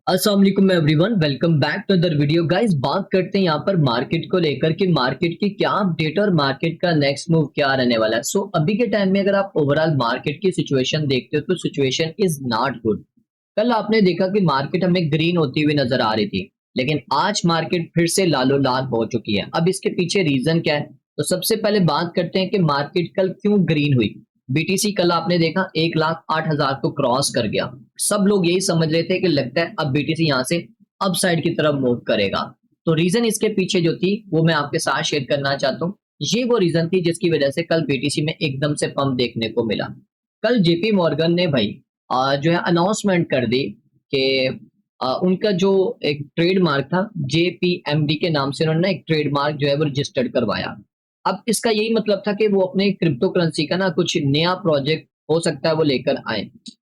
अस्सलाम वालेकुम everyone, welcome back to other video. Guys, बात करते हैं यहाँ पर मार्केट को लेकर कि मार्केट की क्या अपडेट और मार्केट का नेक्स्ट मूव क्या रहने वाला है। सो अभी के टाइम में अगर आप ओवरऑल मार्केट की सिचुएशन देखते हो तो सिचुएशन इज नॉट गुड। कल आपने देखा कि मार्केट हमें ग्रीन होती हुई नजर आ रही थी, लेकिन आज मार्केट फिर से लालो लाल हो चुकी है। अब इसके पीछे रीजन क्या है? तो सबसे पहले बात करते हैं कि मार्केट कल क्यों ग्रीन हुई। बीटीसी कल आपने देखा 1,08,000 को क्रॉस कर गया। सब लोग यही समझ रहे थे कि लगता है अब बीटीसी यहाँ से अप साइड की तरफ मूव करेगा। तो रीजन इसके पीछे जो थी वो मैं आपके साथ शेयर करना चाहता हूँ। ये वो रीजन थी जिसकी वजह से कल बीटीसी में एकदम से पंप देखने को मिला। कल जेपी मॉर्गन ने भाई जो है अनाउंसमेंट कर दी कि उनका जो एक ट्रेडमार्क था जेपीएमडी के नाम से उन्होंने एक ट्रेडमार्क जो है वो रजिस्टर्ड करवाया। अब इसका यही मतलब था कि वो अपने क्रिप्टो करेंसी का ना कुछ नया प्रोजेक्ट हो सकता है वो लेकर आए।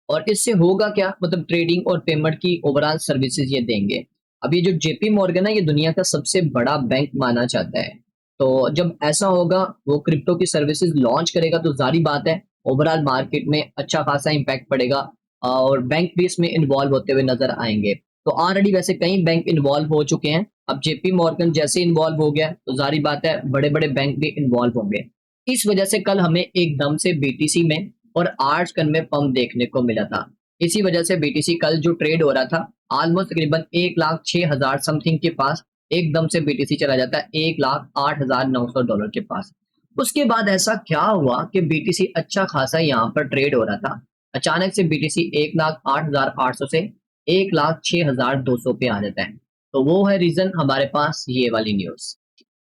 और इससे होगा क्या, मतलब ट्रेडिंग और पेमेंट की ओवरऑल सर्विसेज ये देंगे। अब ये जो जेपी मॉर्गन है ये दुनिया का सबसे बड़ा बैंक माना जाता है। तो जब ऐसा होगा वो क्रिप्टो की सर्विसेज लॉन्च करेगा तो जारी बात है ओवरऑल मार्केट में अच्छा खासा इम्पैक्ट पड़ेगा। और बैंक भी इसमें इन्वॉल्व होते हुए नजर आएंगे। तो ऑलरेडी वैसे कई बैंक इन्वॉल्व हो चुके हैं। अब जेपी मॉर्गन जैसे इन्वॉल्व हो गया तो जारी बात है बड़े बड़े बैंक भी इन्वॉल्व होंगे। इस वजह से कल हमें एकदम से बीटीसी में और आर्ट्स कन में पंप देखने को मिला था। इसी वजह से बीटीसी कल जो ट्रेड हो रहा था ऑलमोस्ट तकरीबन 1,06,000 समथिंग के पास एकदम से बीटीसी चला जाता है 1,08,900 डॉलर के पास। उसके बाद ऐसा क्या हुआ कि बीटीसी अच्छा खासा यहाँ पर ट्रेड हो रहा था। अचानक से बीटीसी 1,08,800 से 1,06,200 पे आ जाता है। तो वो है रीजन हमारे पास ये वाली न्यूज।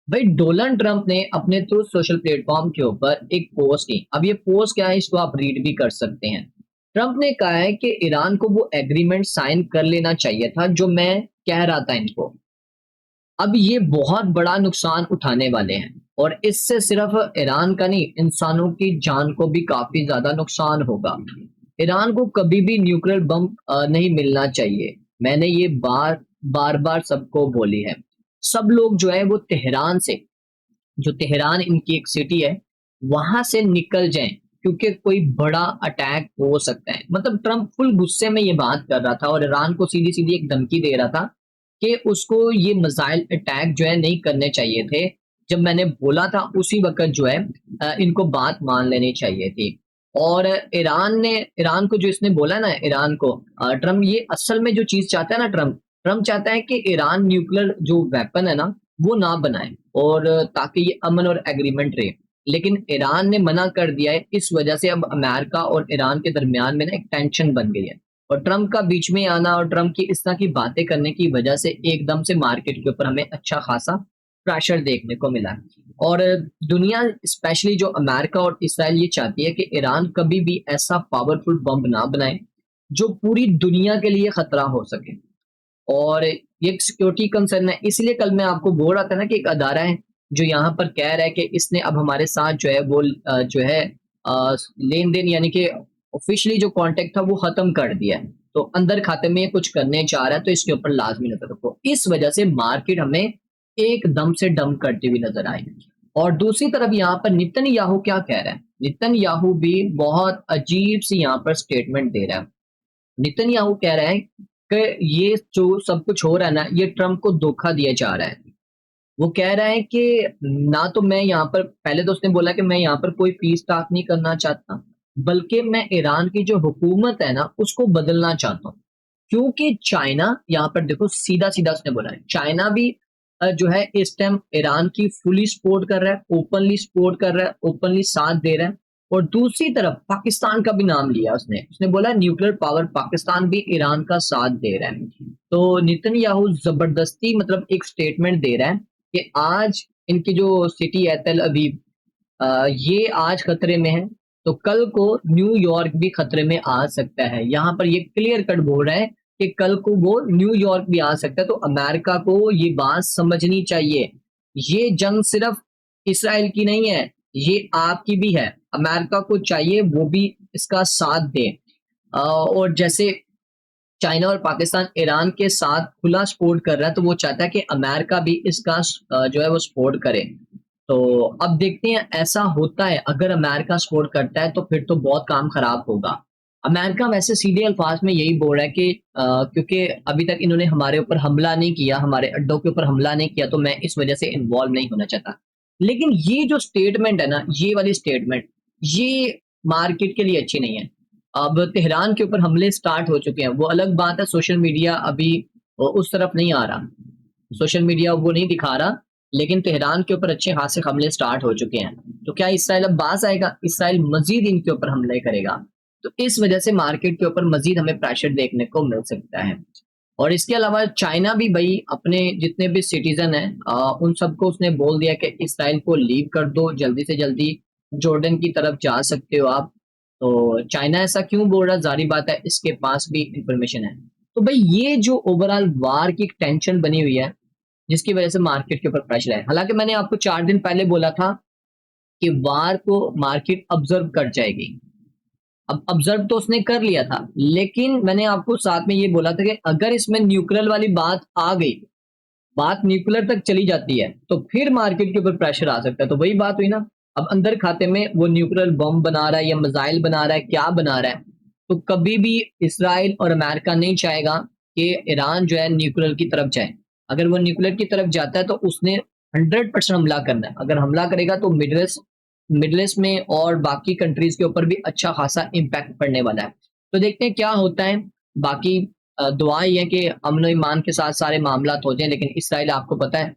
भाई, डोनाल्ड ट्रंप ने अपने ट्रूथ सोशल प्लेटफॉर्म के ऊपर एक पोस्ट की। अब ये पोस्ट क्या है इसको आप रीड भी कर सकते हैं। ट्रंप ने कहा है कि ईरान को वो एग्रीमेंट साइन कर लेना चाहिए था जो मैं कह रहा था इनको। अब ये बहुत बड़ा नुकसान उठाने वाले हैं और इससे सिर्फ ईरान का नहीं, इंसानों की जान को भी काफी ज्यादा नुकसान होगा। ईरान को कभी भी न्यूक्लियर बम नहीं मिलना चाहिए। मैंने ये बार बार सबको बोली है। सब लोग जो है वो तेहरान से, जो तेहरान इनकी एक सिटी है, वहां से निकल जाएं क्योंकि कोई बड़ा अटैक हो सकता है। मतलब ट्रम्प फुल गुस्से में ये बात कर रहा था और ईरान को सीधी सीधी एक धमकी दे रहा था कि उसको ये मिसाइल अटैक जो है नहीं करने चाहिए थे। जब मैंने बोला था उसी वक्त जो है इनको बात मान लेनी चाहिए थी। और ईरान को जो इसने बोला ना, ईरान को ट्रम्प ये असल में जो चीज चाहता है ना, ट्रम्प ट्रम्प चाहता है कि ईरान न्यूक्लियर जो वेपन है ना वो ना बनाए और ताकि ये अमन और एग्रीमेंट रहे। लेकिन ईरान ने मना कर दिया है। इस वजह से अब अमेरिका और ईरान के दरमियान में ना एक टेंशन बन गई है। और ट्रम्प का बीच में आना और ट्रम्प की इस तरह की बातें करने की वजह से एकदम से मार्केट के ऊपर हमें अच्छा खासा प्रेशर देखने को मिला है। और दुनिया स्पेशली जो अमेरिका और इसराइल ये चाहती है कि ईरान कभी भी ऐसा पावरफुल बम ना बनाए जो पूरी दुनिया के लिए खतरा हो सके। और ये एक सिक्योरिटी कंसर्न है। इसलिए कल मैं आपको बोल रहा था ना कि एक अदारा है जो यहाँ पर कह रहा है कि इसने अब हमारे साथ जो है वो जो है लेन देन यानी कि ऑफिशियली जो कांटेक्ट था वो खत्म कर दिया है। तो अंदर खाते में ये कुछ करने चाह रहा है तो इसके ऊपर लाजमी नजर रखो। इस वजह से मार्केट हमें एकदम से डंप करती हुई नजर आई। और दूसरी तरफ यहाँ पर नितन याहू क्या कह रहा है? नितन याहू भी बहुत अजीब सी यहाँ पर स्टेटमेंट दे रहा है। नितन याहू कह रहा है कि ये जो सब कुछ हो रहा है ना ये ट्रम्प को धोखा दिया जा रहा है। वो कह रहा है कि ना तो मैं यहाँ पर, पहले तो उसने बोला कि मैं यहाँ पर कोई फीस स्टार्ट नहीं करना चाहता, बल्कि मैं ईरान की जो हुकूमत है ना उसको बदलना चाहता हूँ। क्योंकि चाइना, यहाँ पर देखो सीधा सीधा उसने बोला है, चाइना भी जो है इस टाइम ईरान की फुली सपोर्ट कर रहा है, ओपनली सपोर्ट कर रहा है, ओपनली साथ दे रहा है। और दूसरी तरफ पाकिस्तान का भी नाम लिया उसने उसने बोला न्यूक्लियर पावर पाकिस्तान भी ईरान का साथ दे रहा है। तो नेतन्याहू जबरदस्ती मतलब एक स्टेटमेंट दे रहा है कि आज इनकी जो सिटी है तेल अवीव, ये आज खतरे में है तो कल को न्यूयॉर्क भी खतरे में आ सकता है। यहाँ पर ये क्लियर कट बोल रहा है कि कल को वो न्यूयॉर्क भी आ सकता है। तो अमेरिका को ये बात समझनी चाहिए, ये जंग सिर्फ इसराइल की नहीं है, ये आपकी भी है। अमेरिका को चाहिए वो भी इसका साथ दे। और जैसे चाइना और पाकिस्तान ईरान के साथ खुला सपोर्ट कर रहा है तो वो चाहता है कि अमेरिका भी इसका जो है वो सपोर्ट करे। तो अब देखते हैं ऐसा होता है, अगर अमेरिका सपोर्ट करता है तो फिर तो बहुत काम खराब होगा। अमेरिका वैसे सीधे अल्फाज में यही बोल रहा है कि क्योंकि अभी तक इन्होंने हमारे ऊपर हमला नहीं किया, हमारे अड्डों के ऊपर हमला नहीं किया, तो मैं इस वजह से इन्वॉल्व नहीं होना चाहता। लेकिन ये जो स्टेटमेंट है ना, ये वाली स्टेटमेंट, ये मार्केट के लिए अच्छी नहीं है। अब तेहरान के ऊपर हमले स्टार्ट हो चुके हैं, वो अलग बात है, सोशल मीडिया अभी उस तरफ नहीं आ रहा, सोशल मीडिया वो नहीं दिखा रहा, लेकिन तेहरान के ऊपर अच्छे खासे हमले स्टार्ट हो चुके हैं। तो क्या इसराइल अब बाज आएगा? इसराइल मजीद इनके ऊपर हमले करेगा, तो इस वजह से मार्केट के ऊपर मजीद हमें प्रेशर देखने को मिल सकता है। और इसके अलावा चाइना भी भाई अपने जितने भी सिटीजन हैं उन सबको उसने बोल दिया कि इसराइल को लीव कर दो, जल्दी से जल्दी जॉर्डन की तरफ जा सकते हो आप। तो चाइना ऐसा क्यों बोल रहा है, जारी बात है इसके पास भी इंफॉर्मेशन है। तो भाई ये जो ओवरऑल वार की एक टेंशन बनी हुई है, जिसकी वजह से मार्केट के ऊपर प्रेशर है। हालांकि मैंने आपको 4 दिन पहले बोला था कि वार को मार्केट ऑब्जर्व कर जाएगी। अब ऑब्जर्व तो उसने कर लिया था, लेकिन मैंने आपको साथ में ये बोला था कि अगर इसमें न्यूक्लियर वाली बात आ गई, बात न्यूक्लियर तक चली जाती है, तो फिर मार्केट के ऊपर प्रेशर आ सकता है। तो वही बात हुई ना, अब अंदर खाते में वो न्यूक्लियर बम बना रहा है या मिसाइल बना रहा है, क्या बना रहा है, तो कभी भी इसराइल और अमेरिका नहीं चाहेगा कि ईरान जो है न्यूक्लियर की तरफ जाए। अगर वो न्यूक्लियर की तरफ जाता है तो उसने 100% हमला करना है। अगर हमला करेगा तो मिडल ईस्ट में और बाकी कंट्रीज के ऊपर भी अच्छा खासा इम्पैक्ट पड़ने वाला है। तो देखते हैं क्या होता है। बाकी दुआ ही है कि अमन ईमान के साथ सारे मामला हो जाएं, लेकिन इसराइल आपको पता है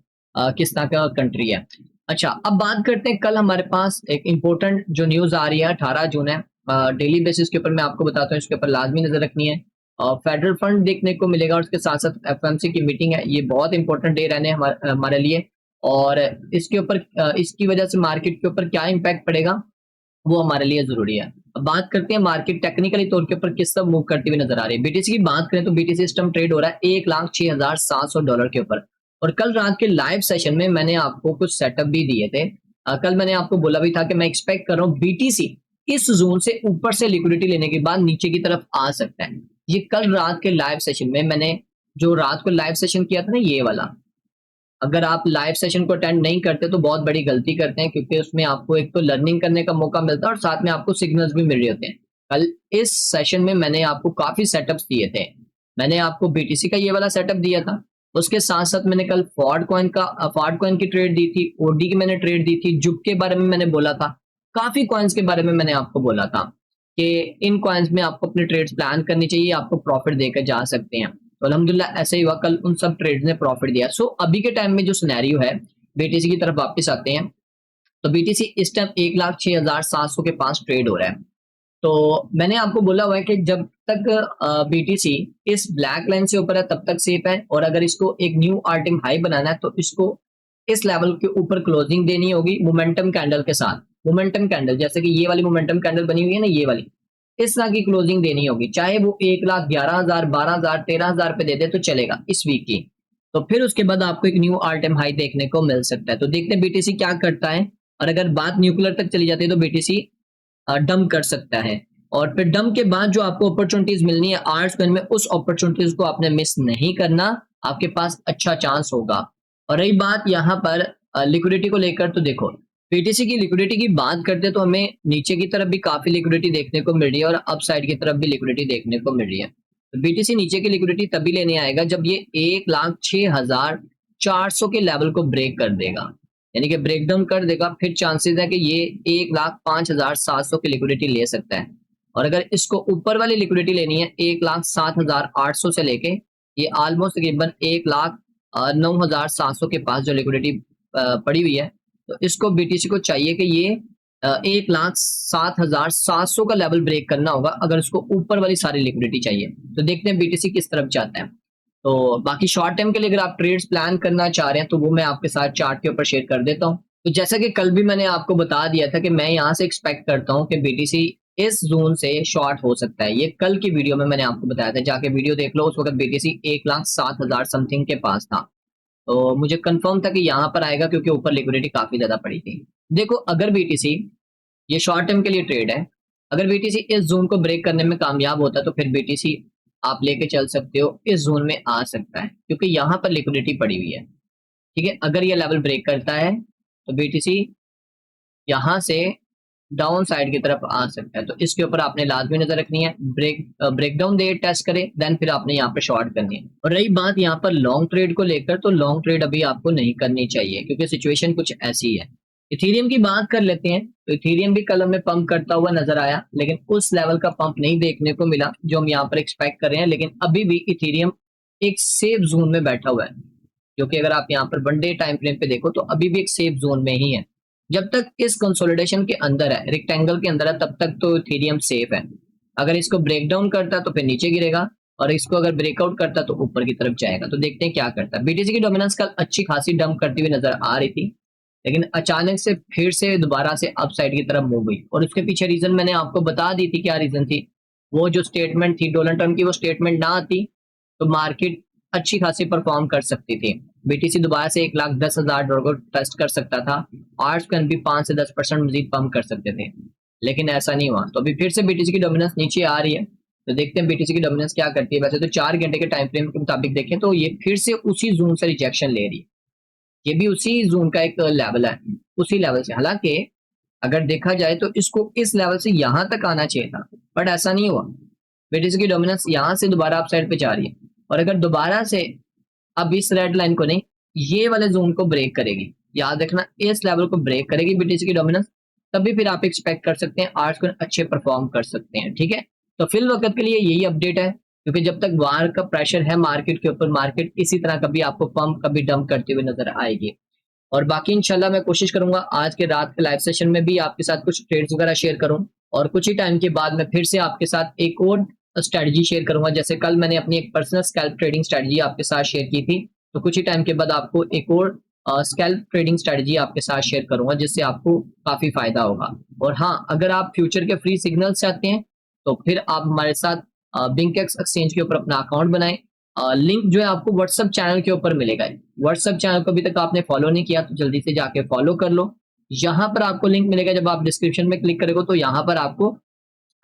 किस तरह का कंट्री है। अच्छा, अब बात करते हैं, कल हमारे पास एक इम्पोर्टेंट जो न्यूज आ रही है, 18 जून है, डेली बेसिस के ऊपर मैं आपको बताता हूँ, इसके ऊपर लाजमी नजर रखनी है। फेडरल फंड देखने को मिलेगा और उसके साथ साथ एफएमसी की मीटिंग है, ये बहुत इंपॉर्टेंट डे रहने हमारे लिए। और इसके ऊपर इसकी वजह से मार्केट के ऊपर क्या इम्पैक्ट पड़ेगा वो हमारे लिए जरूरी है। अब बात करते हैं मार्केट टेक्निकली तौर के ऊपर किस सब मूव करती हुई नजर आ रही है। बीटीसी की बात करें तो बीटीसी इस टाइम ट्रेड हो रहा है 1,06,700 डॉलर के ऊपर। और कल रात के लाइव सेशन में मैंने आपको कुछ सेटअप भी दिए थे। कल मैंने आपको बोला भी था कि मैं एक्सपेक्ट कर रहा हूँ बीटीसी इस जोन से ऊपर से लिक्विडिटी लेने के बाद नीचे की तरफ आ सकता है। ये कल रात के लाइव सेशन में मैंने जो रात को लाइव सेशन किया था ना, ये वाला, अगर आप लाइव सेशन को अटेंड नहीं करते तो बहुत बड़ी गलती करते हैं, क्योंकि उसमें आपको एक तो लर्निंग करने का मौका मिलता है और साथ में आपको सिग्नल्स भी मिल रहे होते हैं। कल इस सेशन में मैंने आपको काफी सेटअप्स दिए थे। मैंने आपको बीटीसी का ये वाला सेटअप दिया था, उसके साथ साथ मैंने कल फॉर्ड कॉइन की ट्रेड दी थी, ओडी की मैंने ट्रेड दी थी, जुब के बारे में मैंने बोला था, काफी कॉइन्स के बारे में मैंने आपको बोला था कि इन कॉइन्स में आपको अपने ट्रेड्स प्लान करनी चाहिए, आपको प्रॉफिट देकर जा सकते हैं। तो अल्हम्दुलिल्लाह ऐसे ही हुआ, कल उन सब ट्रेड्स ने प्रॉफिट दिया। सो अभी के टाइम में जो सिनेरियो है, बीटीसी की तरफ वापस आते हैं, तो बीटीसी इस टाइम 1,06,700 के पास ट्रेड हो रहा है। तो मैंने आपको बोला हुआ है कि जब तक बीटीसी इस ब्लैक लाइन से ऊपर है तब तक सेफ है, और अगर इसको एक न्यू आर्टिंग हाई बनाना है तो इसको इस लेवल के ऊपर क्लोजिंग देनी होगी मोमेंटम कैंडल के साथ। मोमेंटम कैंडल जैसे कि ये वाली मोमेंटम कैंडल बनी हुई है ना, ये वाली, इस तरह की क्लोजिंग देनी होगी, चाहे वो 1,11,000, 12,000, 13,000 पे दे दे तो चलेगा इस वीक की। तो फिर उसके बाद आपको एक न्यू ऑल टाइम हाई देखने को मिल सकता है। तो देखते हैं बीटीसी क्या करता है, और अगर बात न्यूक्लियर तक चली जाती है तो बीटीसी डंप कर सकता है। और फिर डंप के बाद जो आपको अपॉर्चुनिटीज मिलनी है आर्ट्स कॉइन में, उस अपॉर्चुनिटीज को आपने मिस नहीं करना, आपके पास अच्छा चांस होगा। और रही बात यहाँ पर लिक्विडिटी को लेकर, तो देखो बीटीसी की लिक्विडिटी की बात करते तो हमें नीचे की तरफ भी काफी लिक्विडिटी देखने को मिल रही है और अप साइड की तरफ भी लिक्विडिटी देखने को मिल रही है। तो बीटीसी नीचे की लिक्विडिटी तभी लेने आएगा जब ये 1,06,400 के लेवल को ब्रेक कर देगा, यानी कि ब्रेक डाउन कर देगा, फिर चांसेस है कि ये 1,05,700 की लिक्विडिटी ले सकता है। और अगर इसको ऊपर वाली लिक्विडिटी लेनी है 1,07,800 से लेके ये ऑलमोस्ट तकरीबन 1,09,700 के पास जो लिक्विडिटी पड़ी हुई है, तो इसको बीटीसी को चाहिए कि ये 1,07,700 का लेवल ब्रेक करना होगा अगर उसको ऊपर वाली सारी लिक्विडिटी चाहिए। तो देखते हैं बीटीसी किस तरफ जाता है। तो बाकी शॉर्ट टाइम के लिए अगर आप ट्रेड्स प्लान करना चाह रहे हैं तो वो मैं आपके साथ चार्ट के ऊपर शेयर कर देता हूँ। तो जैसा कि कल भी मैंने आपको बता दिया था कि मैं यहाँ से एक्सपेक्ट करता हूँ कि बीटीसी इस जोन से शॉर्ट हो सकता है। ये कल की वीडियो में मैंने आपको बताया था, जाके वीडियो देख लो, उस वक्त बीटीसी 1,07,000 समथिंग के पास था। तो मुझे कंफर्म था कि यहाँ पर आएगा क्योंकि ऊपर लिक्विडिटी काफी ज्यादा पड़ी थी। देखो अगर बीटीसी, ये शॉर्ट टर्म के लिए ट्रेड है, अगर बीटीसी इस जोन को ब्रेक करने में कामयाब होता है तो फिर बीटीसी आप लेके चल सकते हो, इस जोन में आ सकता है क्योंकि यहाँ पर लिक्विडिटी पड़ी हुई है। ठीक है, अगर ये लेवल ब्रेक करता है तो बीटीसी यहाँ से डाउन साइड की तरफ आ सकता है। तो इसके ऊपर आपने लाजमी नजर रखनी है, ब्रेकडाउन दे टेस्ट करे, देन फिर आपने यहाँ पर शॉर्ट करनी है। और रही बात यहाँ पर लॉन्ग ट्रेड को लेकर, तो लॉन्ग ट्रेड अभी आपको नहीं करनी चाहिए क्योंकि सिचुएशन कुछ ऐसी है। इथेरियम की बात कर लेते हैं, तो इथेरियम भी कल हमें पंप करता हुआ नजर आया, लेकिन उस लेवल का पंप नहीं देखने को मिला जो हम यहाँ पर एक्सपेक्ट कर रहे हैं। लेकिन अभी भी इथेरियम एक सेफ जोन में बैठा हुआ है, क्योंकि अगर आप यहाँ पर 1 डे टाइम फ्रेम पे देखो तो अभी भी एक सेफ जोन में ही है। जब तक इस कंसोलिडेशन के अंदर है, रेक्टेंगल के अंदर है, तब तक तो इथेरियम सेफ है। अगर इसको ब्रेक डाउन करता तो फिर नीचे गिरेगा, और इसको अगर ब्रेकआउट करता तो ऊपर की तरफ जाएगा। तो देखते हैं क्या करता है। बीटीसी की डोमिनेंस कल अच्छी खासी डंप करती हुई नजर आ रही थी, लेकिन अचानक से फिर से दोबारा से अप साइड की तरफ मूव हुई। और उसके पीछे रीजन मैंने आपको बता दी थी, क्या रीजन थी। वो जो स्टेटमेंट थी डोनाल्ड ट्रम्प की, वो स्टेटमेंट ना आती तो मार्केट अच्छी खासी परफॉर्म कर सकती थी। बीटीसी दोबारा से 1,10,000 को टेस्ट कर सकता था, आर्ट्स भी 5 से 10% मजीद पंप कर सकते थे, लेकिन ऐसा नहीं हुआ। तो अभी फिर से बीटीसी की डोमिनेंस नीचे आ रही है, तो देखते हैं बीटीसी की डोमिनेंस क्या करती है। वैसे तो 4 घंटे के टाइम फ्रेम के मुताबिक देखें तो ये फिर से उसी जोन से रिजेक्शन ले रही है। ये भी उसी जोन का एक लेवल है, उसी लेवल से। हालांकि अगर देखा जाए तो इसको इस लेवल से यहां तक आना चाहिए था, बट ऐसा नहीं हुआ। बीटीसी की डोमिनेंस यहां से दोबारा अप साइड पे जा रही है, और अगर दोबारा से अब इस रेड लाइन को नहीं, ये वाले जोन को ब्रेक करेगी, याद रखना, इस लेवल को ब्रेक करेगी बीटीसी की डोमिनेंस, तभी फिर आप एक्सपेक्ट कर सकते हैं आर्ट्स को अच्छे परफॉर्म कर सकते हैं। ठीक है, तो फिल वक्त के लिए यही अपडेट है, क्योंकि जब तक वार का प्रेशर है मार्केट के ऊपर, मार्केट इसी तरह कभी आपको पंप कभी डंप करते हुए नजर आएगी। और बाकी इंशाल्लाह मैं कोशिश करूंगा आज के रात के लाइव सेशन में भी आपके साथ कुछ ट्रेड्स वगैरह शेयर करूं, और कुछ ही टाइम के बाद मैं फिर से आपके साथ एक और स्ट्रेटजी शेयर करूंगा। जैसे कल मैंने अपनी एक पर्सनल स्कैल्प ट्रेडिंग स्ट्रेटजी आपके साथ शेयर की थी, तो कुछ ही टाइम के बाद आपको एक और स्कैल्प ट्रेडिंग स्ट्रेटजी आपके साथ शेयर करूंगा, जिससे आपको काफी फायदा होगा। और हाँ, अगर आप फ्यूचर के फ्री सिग्नल्स चाहते हैं तो फिर आप हमारे साथ बिंकेक्स एक्सचेंज के ऊपर अपना अकाउंट बनाएं। लिंक जो है आपको व्हाट्सएप चैनल के ऊपर मिलेगा। व्हाट्सएप चैनल को अभी तक आपने फॉलो नहीं किया तो जल्दी से जाके फॉलो कर लो। यहाँ पर आपको लिंक मिलेगा, जब आप डिस्क्रिप्शन में क्लिक करोगे तो यहाँ पर आपको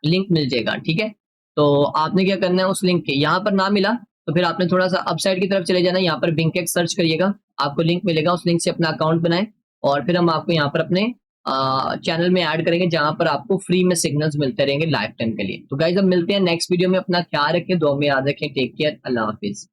लिंक मिल जाएगा। ठीक है, तो आपने क्या करना है, उस लिंक के यहाँ पर ना मिला तो फिर आपने थोड़ा सा अपसाइड की तरफ चले जाना, यहाँ पर बिंकेक्स सर्च करिएगा, आपको लिंक मिलेगा, उस लिंक से अपना अकाउंट बनाएं, और फिर हम आपको यहाँ पर अपने चैनल में ऐड करेंगे, जहां पर आपको फ्री में सिग्नल्स मिलते रहेंगे लाइफ टाइम के लिए। तो गाइस अब मिलते हैं नेक्स्ट वीडियो में, अपना ख्याल रखें, दुआ में याद रखें, टेक केयर, अल्लाह हाफिज।